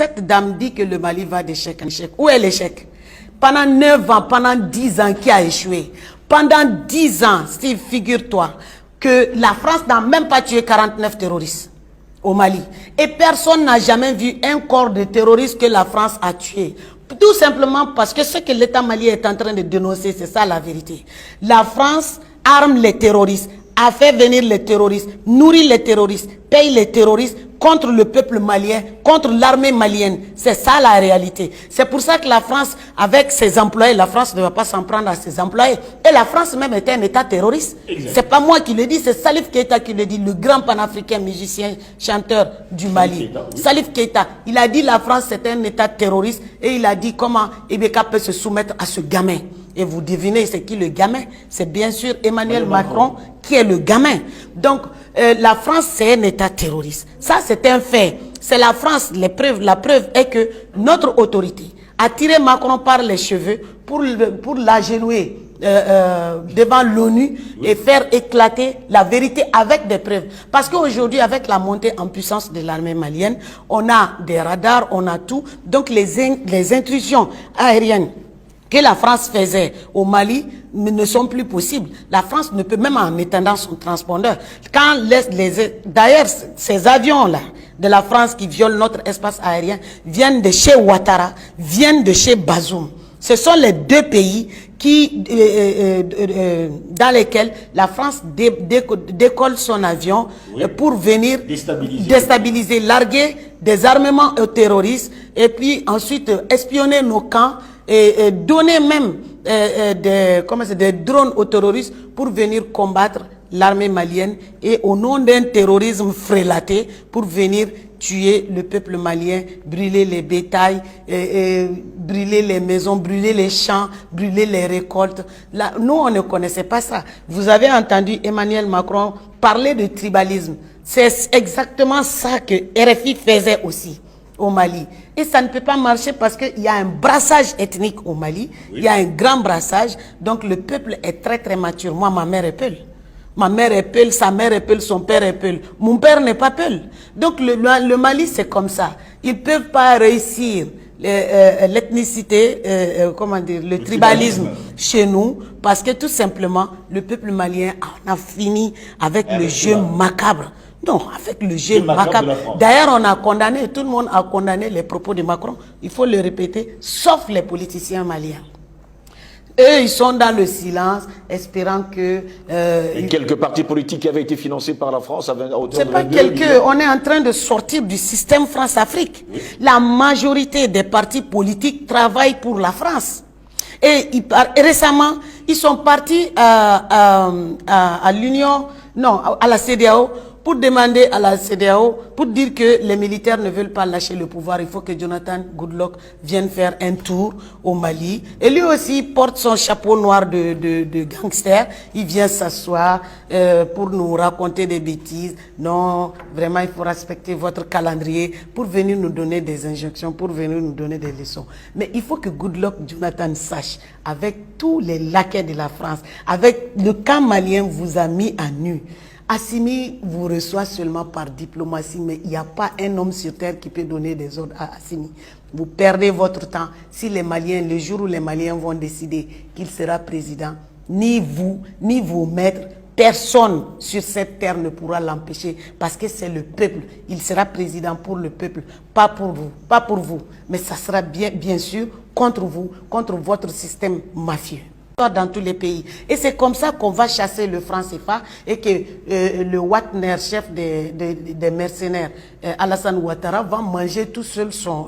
Cette dame dit que le Mali va d'échec en échec. Où est l'échec? Pendant 9 ans, pendant 10 ans qui a échoué. Pendant 10 ans, Steve, figure-toi que la France n'a même pas tué 49 terroristes au Mali. Et personne n'a jamais vu un corps de terroristes que la France a tué. Tout simplement parce que ce que l'État malien est en train de dénoncer, c'est ça la vérité. La France arme les terroristes, a fait venir les terroristes, nourrit les terroristes, paye les terroristes contre le peuple malien, contre l'armée malienne. C'est ça la réalité. C'est pour ça que la France, avec ses employés, la France ne va pas s'en prendre à ses employés. Et la France même était un État terroriste. C'est pas moi qui le dis, c'est Salif Keïta qui le dit, le grand panafricain musicien, chanteur du Mali. Salif Keïta, il a dit la France c'est un État terroriste et il a dit comment Ibeka peut se soumettre à ce gamin. Et vous devinez c'est qui le gamin? C'est bien sûr Emmanuel Macron qui est le gamin. Donc la France c'est un État terroriste. Ça c'est un fait. C'est la France, la preuve est que notre autorité a tiré Macron par les cheveux pour l'agenouiller devant l'ONU et faire éclater la vérité avec des preuves. Parce qu'aujourd'hui, avec la montée en puissance de l'armée malienne, on a des radars, on a tout. Donc les intrusions aériennes que la France faisait au Mali ne sont plus possibles. La France ne peut même en étendant son transpondeur. Quand d'ailleurs, ces avions-là de la France qui violent notre espace aérien viennent de chez Ouattara, viennent de chez Bazoum. Ce sont les deux pays qui, dans lesquels la France décolle son avion pour venir déstabiliser, larguer des armements aux terroristes et puis ensuite espionner nos camps et donner même des drones aux terroristes pour venir combattre l'armée malienne et au nom d'un terrorisme frélaté pour venir tuer le peuple malien, brûler les bétails, brûler les maisons, brûler les champs, brûler les récoltes. Là, nous, on ne connaissait pas ça. Vous avez entendu Emmanuel Macron parler de tribalisme. C'est exactement ça que RFI faisait aussi au Mali. Et ça ne peut pas marcher parce qu'il y a un brassage ethnique au Mali. Oui. Il y a un grand brassage. Donc le peuple est très très mature. Moi, ma mère est Peul. Ma mère est Peul, sa mère est Peul, son père est Peul. Mon père n'est pas Peul. Donc le Mali, c'est comme ça. Ils ne peuvent pas réussir l'ethnicité, comment dire, le tribalisme chez nous, parce que tout simplement, le peuple malien en a fini avec le jeu macabre. Non, avec le jeu macabre. D'ailleurs, on a condamné, tout le monde a condamné les propos de Macron. Il faut le répéter, sauf les politiciens maliens. Eux, ils sont dans le silence, espérant que... et quelques partis politiques qui avaient été financés par la France... C'est pas quelques, on est en train de sortir du système France-Afrique. Oui. La majorité des partis politiques travaillent pour la France. Et récemment, ils sont partis à l'Union, non, à la CEDEAO, pour demander à la CEDEAO, pour dire que les militaires ne veulent pas lâcher le pouvoir. Il faut que Jonathan Goodluck vienne faire un tour au Mali. Et lui aussi porte son chapeau noir de gangster. Il vient s'asseoir pour nous raconter des bêtises. Non, vraiment, il faut respecter votre calendrier pour venir nous donner des injonctions, pour venir nous donner des leçons. Mais il faut que Goodluck, Jonathan, sache, avec tous les laquais de la France, avec le camp malien vous a mis à nu. Assimi vous reçoit seulement par diplomatie, mais il n'y a pas un homme sur terre qui peut donner des ordres à Assimi. Vous perdez votre temps. Si les Maliens, le jour où les Maliens vont décider qu'il sera président, ni vous, ni vos maîtres, personne sur cette terre ne pourra l'empêcher parce que c'est le peuple. Il sera président pour le peuple, pas pour vous. Mais ça sera bien sûr contre vous, contre votre système mafieux. Dans tous les pays. Et c'est comme ça qu'on va chasser le franc CFA et que le Wagner, chef des mercenaires, Alassane Ouattara, va manger tout seul son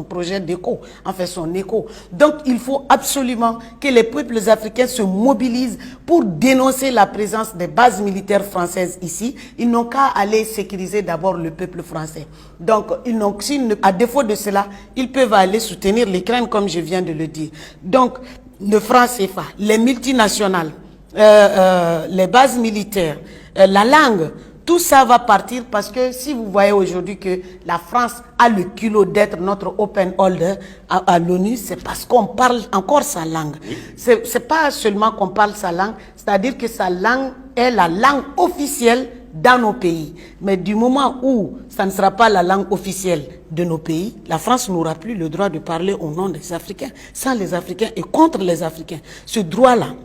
projet d'écho, enfin son écho. Donc il faut absolument que les peuples africains se mobilisent pour dénoncer la présence des bases militaires françaises ici. Ils n'ont qu'à aller sécuriser d'abord le peuple français. Donc à défaut de cela, ils peuvent aller soutenir l'Ukraine comme je viens de le dire. Donc le franc CFA, les multinationales, les bases militaires, la langue, tout ça va partir parce que si vous voyez aujourd'hui que la France a le culot d'être notre open holder à l'ONU, c'est parce qu'on parle encore sa langue. Oui. C'est pas seulement qu'on parle sa langue, c'est-à-dire que sa langue est la langue officielle dans nos pays. Mais du moment où ça ne sera pas la langue officielle de nos pays, la France n'aura plus le droit de parler au nom des Africains, sans les Africains et contre les Africains. Ce droit-là,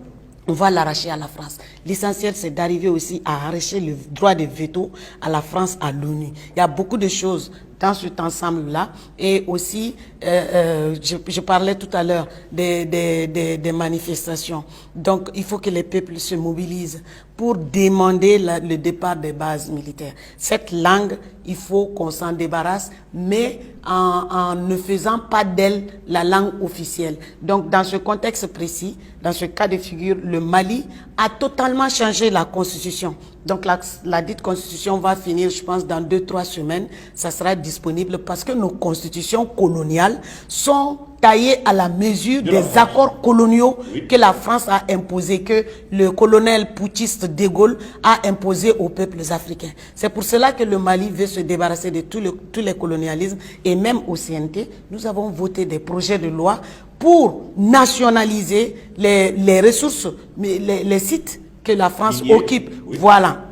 on va l'arracher à la France. L'essentiel, c'est d'arriver aussi à arracher le droit de veto à la France, à l'ONU. Il y a beaucoup de choses dans cet ensemble-là. Et aussi, je parlais tout à l'heure des manifestations. Donc, il faut que les peuples se mobilisent pour demander le départ des bases militaires. Cette langue, il faut qu'on s'en débarrasse, mais en ne faisant pas d'elle la langue officielle. Donc, dans ce contexte précis, dans ce cas de figure, le Mali a totalement changé la constitution. Donc, la dite constitution va finir, je pense, dans 2-3 semaines. Ça sera disponible parce que nos constitutions coloniales sont taillées à la mesure des accords coloniaux que la France a imposés, que le colonel putschiste de Gaulle a imposé aux peuples africains. C'est pour cela que le Mali veut se débarrasser de tous les colonialismes et même au CNT, nous avons voté des projets de loi pour nationaliser les ressources, les sites que la France occupe, voilà,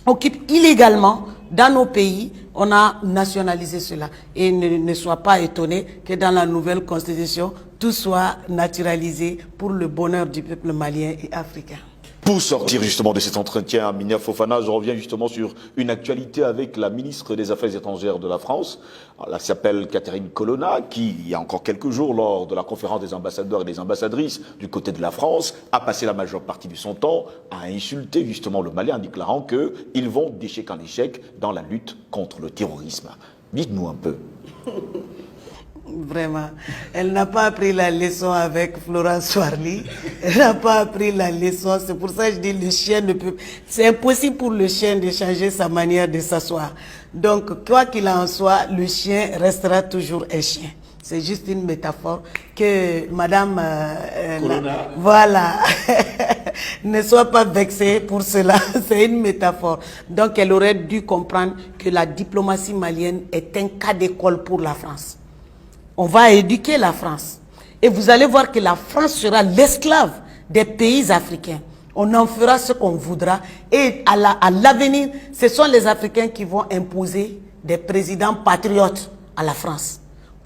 occupe illégalement dans nos pays. On a nationalisé cela. Et ne sois pas étonné que dans la nouvelle constitution, tout soit naturalisé pour le bonheur du peuple malien et africain. Pour sortir justement de cet entretien, Aminia Fofana, je reviens justement sur une actualité avec la ministre des Affaires étrangères de la France. Elle s'appelle Catherine Colonna, qui, il y a encore quelques jours, lors de la conférence des ambassadeurs et des ambassadrices du côté de la France, a passé la majeure partie de son temps à insulter justement le Mali en déclarant qu'ils vont d'échec en échec dans la lutte contre le terrorisme. Dites-nous un peu. Vraiment, elle n'a pas appris la leçon avec Florence Soirly. Elle n'a pas appris la leçon. C'est pour ça que je dis le chien ne peut. C'est impossible pour le chien de changer sa manière de s'asseoir. Donc, quoi qu'il en soit, le chien restera toujours un chien. C'est juste une métaphore que Madame, voilà, ne soit pas vexée pour cela. C'est une métaphore. Donc, elle aurait dû comprendre que la diplomatie malienne est un cas d'école pour la France. On va éduquer la France. Et vous allez voir que la France sera l'esclave des pays africains. On en fera ce qu'on voudra. Et à l'avenir, ce sont les Africains qui vont imposer des présidents patriotes à la France.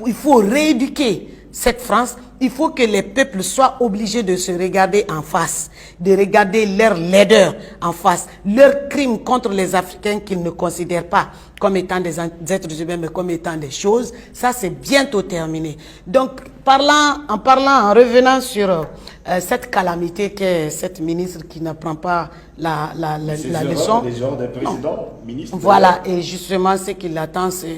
Il faut rééduquer cette France. Il faut que les peuples soient obligés de se regarder en face, de regarder leurs laideurs en face, leurs crimes contre les Africains qu'ils ne considèrent pas comme étant des êtres humains, mais comme étant des choses. Ça, c'est bientôt terminé. Donc, en revenant sur cette calamité qu'est cette ministre qui n'apprend pas la leçon. Les erreurs des précédents ministres. Voilà, et justement, ce qui l'attend, c'est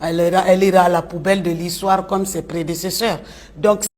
elle ira à la poubelle de l'histoire comme ses prédécesseurs. Donc,